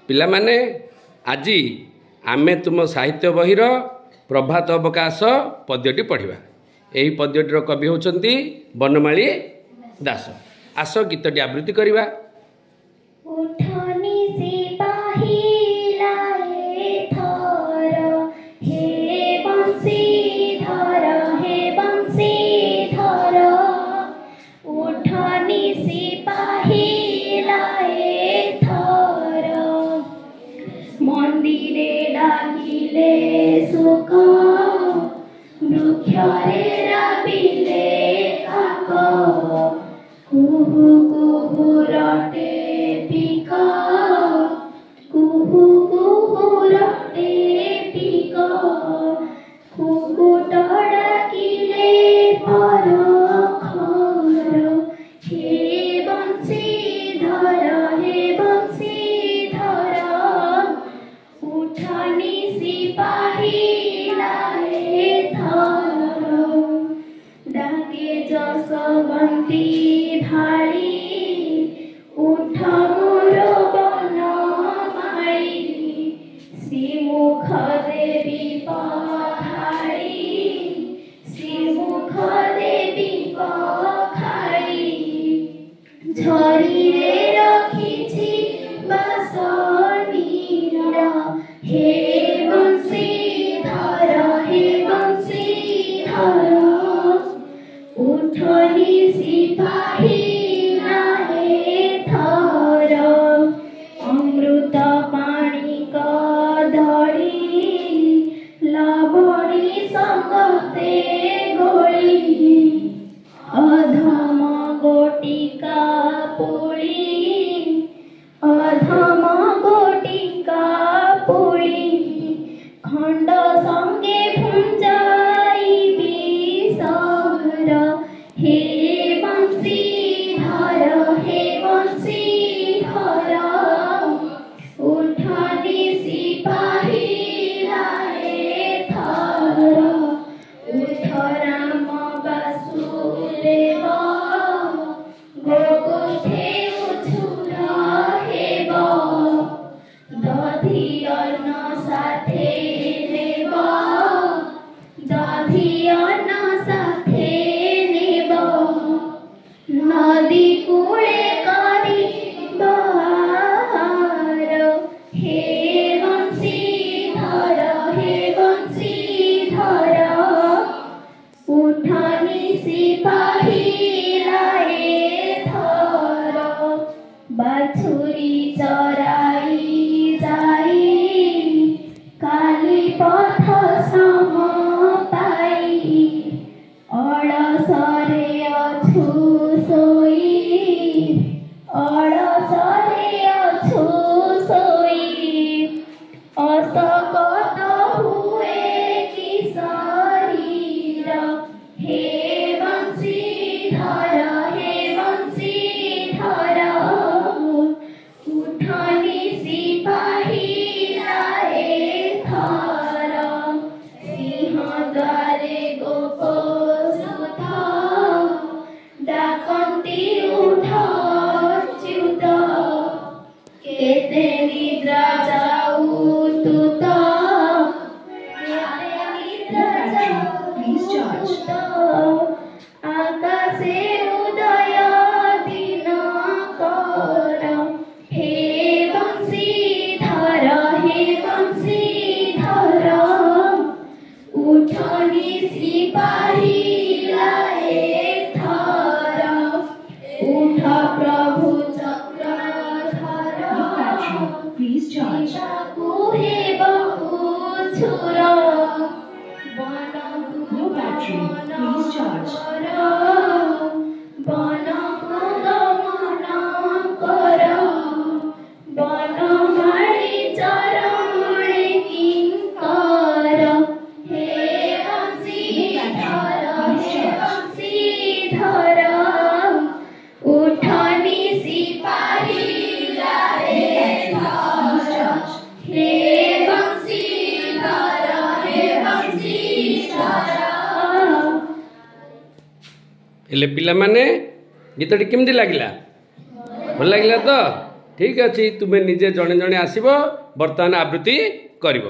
पिलामाने आजी आमे तुम साहित्य बहिर प्रभात अवकाश पद्यटी पढ़िबा। यही पद्यटीर कवि होचंती बनमाली दास। आस गीतटी आवृत्ति करिबा। उठनी सिपाही लाए थर हे बंशीधर उठनी सिपाही लाए थर मंदिरे डाकिले सुख वृक्षरे राबिले काक कुहु कुहु रटे पिका कुहु कुहु रटे पिका कुकुट डाकिले पर खर हे बंशीधर उठनी सिपाही लाए थर डाके जसवंती भाड़ी उठ मोर बनमाली श्रीमुख देवी पखाड़ी श्रीमुख देवी पखाड़ी झरी रे रखिछि बासनीर हे बंशीधर उठनी सिपाही लाए थर अमृत पाणी कदली लवणी संगते गोली अधम गोटिका पुली अधम गोटिका पुली खंड संगे भुंजाई विसर हे बंशीधर उठनी सिपाही लाए थर उठ राम वासुदेव गोकुठे उछुर हेब दधि अन्न साथे नेब दधि अन्न साथे नेब नदी कूले करी बहार हे बंशीधर उठनी सिपाही लाए थर बाछुरी चराई जाई काली पथ सम पाई अड़सरे अछु सोई असकत हुए कि शरीर हे बंशीधर उठनी सिपाही लाए थर सिंह द्वारे गोप सुत डाकंती उठ च्युत केते निद्रा जाऊ तुत आकाशे उदय दिन कर हे बंशीधर उठनी सिपाही लाए थर उठ प्रभु चक्रधर कुहे बहु छुर बन गमन कर बनमाली चरणे किंकर हे बंशीधर उठनी सिपाही लाए थर हे बंशीधर हेले पिला माने गीतटी केमती लागला भल लागला तो ଠିକ୍ ଅଛି, ତୁମେ ନିଜେ ଜଣେ ଜଣେ ଆସିବ, ବର୍ତ୍ତମାନ ଆବୃତ୍ତି କରିବ।